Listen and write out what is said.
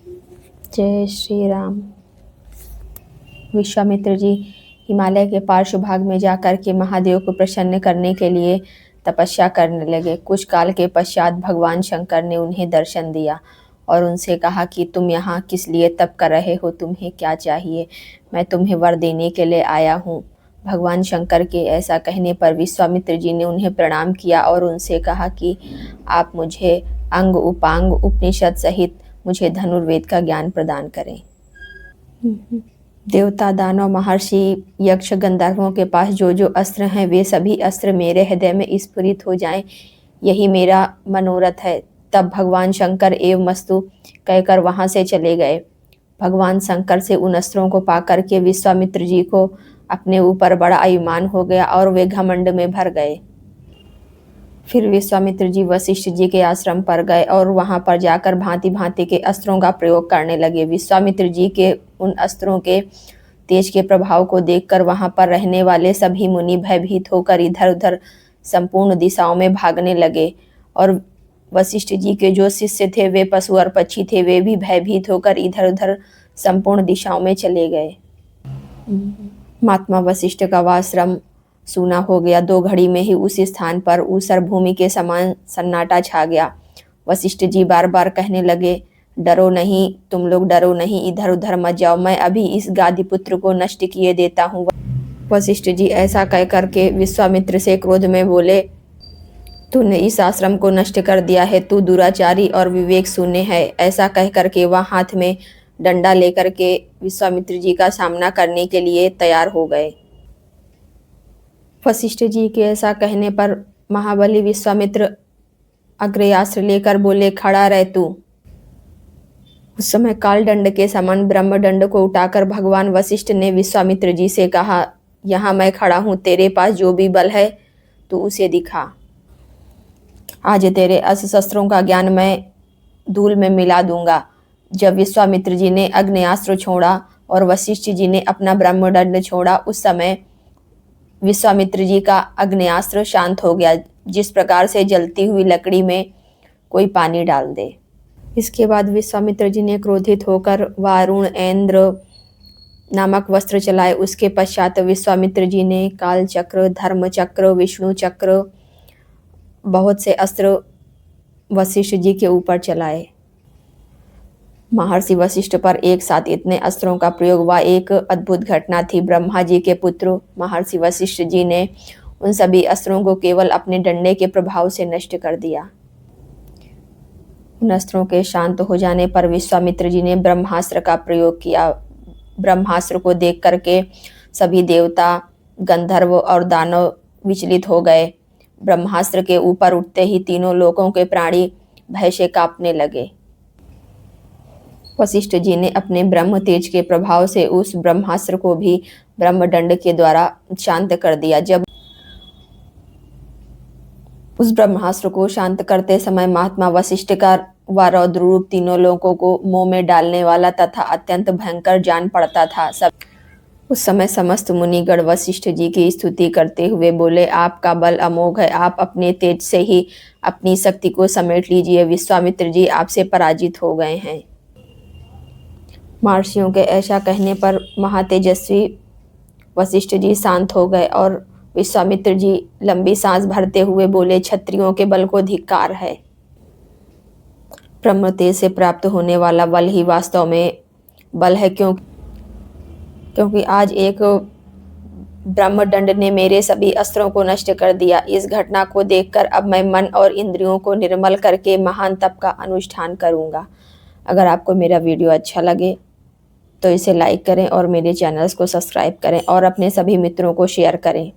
जय श्री राम। विश्वामित्र जी हिमालय के पार्श्व भाग में जाकर के महादेव को प्रसन्न करने के लिए तपस्या करने लगे। कुछ काल के पश्चात भगवान शंकर ने उन्हें दर्शन दिया और उनसे कहा कि तुम यहाँ किस लिए तप कर रहे हो, तुम्हें क्या चाहिए? मैं तुम्हें वर देने के लिए आया हूँ। भगवान शंकर के ऐसा कहने पर विश्वामित्र जी ने उन्हें प्रणाम किया और उनसे कहा कि आप मुझे अंग उपांग उपनिषद सहित मुझे धनुर्वेद का ज्ञान प्रदान करें। देवता, दानव, महर्षि, यक्ष, गंधर्वों के पास जो जो अस्त्र हैं वे सभी अस्त्र मेरे हृदय में स्फुरित हो जाएं, यही मेरा मनोरथ है। तब भगवान शंकर एवं मस्तु कहकर वहां से चले गए। भगवान शंकर से उन अस्त्रों को पाकर के विश्वामित्र जी को अपने ऊपर बड़ा अभिमान हो गया और वे घमंड में भर गए। फिर विश्वामित्र जी वशिष्ठ जी के आश्रम पर गए और वहां पर जाकर भांति भांति के अस्त्रों का प्रयोग करने लगे। विश्वामित्र जी के उन अस्त्रों के तेज के प्रभाव को देखकर वहां पर रहने वाले सभी मुनि भयभीत होकर इधर उधर संपूर्ण दिशाओं में भागने लगे और वशिष्ठ जी के जो शिष्य थे वे पशु और पक्षी थे, वे भी भयभीत होकर इधर उधर संपूर्ण दिशाओं में चले गए। महात्मा वशिष्ठ का आश्रम सूना हो गया। 2 घड़ी में ही उस स्थान पर ऊसर भूमि के समान सन्नाटा छा गया। वशिष्ठ जी बार बार कहने लगे, डरो नहीं, तुम लोग डरो नहीं, इधर उधर मत जाओ, मैं अभी इस गादीपुत्र को नष्ट किए देता हूँ। वशिष्ठ जी ऐसा कह करके विश्वामित्र से क्रोध में बोले, तूने इस आश्रम को नष्ट कर दिया है, तू दुराचारी और विवेक शून्य है। ऐसा कह करके वह हाथ में डंडा लेकर के विश्वामित्र जी का सामना करने के लिए तैयार हो गए। वशिष्ठ जी के ऐसा कहने पर महाबली विश्वामित्र अग्रयास्त्र लेकर बोले, खड़ा रह तू। उस समय काल दंड के समान ब्रह्मदंड को उठाकर भगवान वशिष्ठ ने विश्वामित्र जी से कहा, यहाँ मैं खड़ा हूँ, तेरे पास जो भी बल है तू उसे दिखा। आज तेरे अस्त्र शस्त्रों का ज्ञान मैं धूल में मिला दूंगा। जब विश्वामित्र जी ने अग्न्यास्त्र छोड़ा और वशिष्ठ जी ने अपना ब्रह्मदंड छोड़ा, उस समय विश्वामित्र जी का अग्न्यास्त्र शांत हो गया, जिस प्रकार से जलती हुई लकड़ी में कोई पानी डाल दे। इसके बाद विश्वामित्र जी ने क्रोधित होकर वारुण इंद्र नामक वस्त्र चलाए। उसके पश्चात विश्वामित्र जी ने काल चक्र, धर्म चक्र, विष्णु चक्र, बहुत से अस्त्र वशिष्ठ जी के ऊपर चलाए। महर्षि वशिष्ठ पर एक साथ इतने अस्त्रों का प्रयोग वह एक अद्भुत घटना थी। ब्रह्मा जी के पुत्र महर्षि वशिष्ठ जी ने उन सभी अस्त्रों को केवल अपने डंडे के प्रभाव से नष्ट कर दिया। उन अस्त्रों के शांत हो जाने पर विश्वामित्र जी ने ब्रह्मास्त्र का प्रयोग किया। ब्रह्मास्त्र को देख करके सभी देवता, गंधर्व और दानव विचलित हो गए। ब्रह्मास्त्र के ऊपर उठते ही तीनों लोकों के प्राणी भय से कांपने लगे। वशिष्ठ जी ने अपने ब्रह्म तेज के प्रभाव से उस ब्रह्मास्त्र को भी ब्रह्मदंड के द्वारा शांत कर दिया। जब उस ब्रह्मास्त्र को शांत करते समय महात्मा वशिष्ठ का वह रौद्र रूप तीनों लोगों को मुंह में डालने वाला तथा अत्यंत भयंकर जान पड़ता था। उस समय समस्त मुनिगण वशिष्ठ जी की स्तुति करते हुए बोले, आपका बल अमोघ है, आप अपने तेज से ही अपनी शक्ति को समेट लीजिए। विश्वामित्र जी आपसे पराजित हो गए हैं। महर्षियों के ऐसा कहने पर महातेजस्वी वशिष्ठ जी शांत हो गए और विश्वामित्र जी लंबी सांस भरते हुए बोले, क्षत्रियों के बल को धिक्कार है। ब्रह्म तेज से प्राप्त होने वाला बल ही वास्तव में बल है, क्योंकि आज एक ब्रह्मदंड ने मेरे सभी अस्त्रों को नष्ट कर दिया। इस घटना को देखकर अब मैं मन और इंद्रियों को निर्मल करके महान तप का अनुष्ठान करूंगा। अगर आपको मेरा वीडियो अच्छा लगे तो इसे लाइक करें और मेरे चैनल्स को सब्सक्राइब करें और अपने सभी मित्रों को शेयर करें।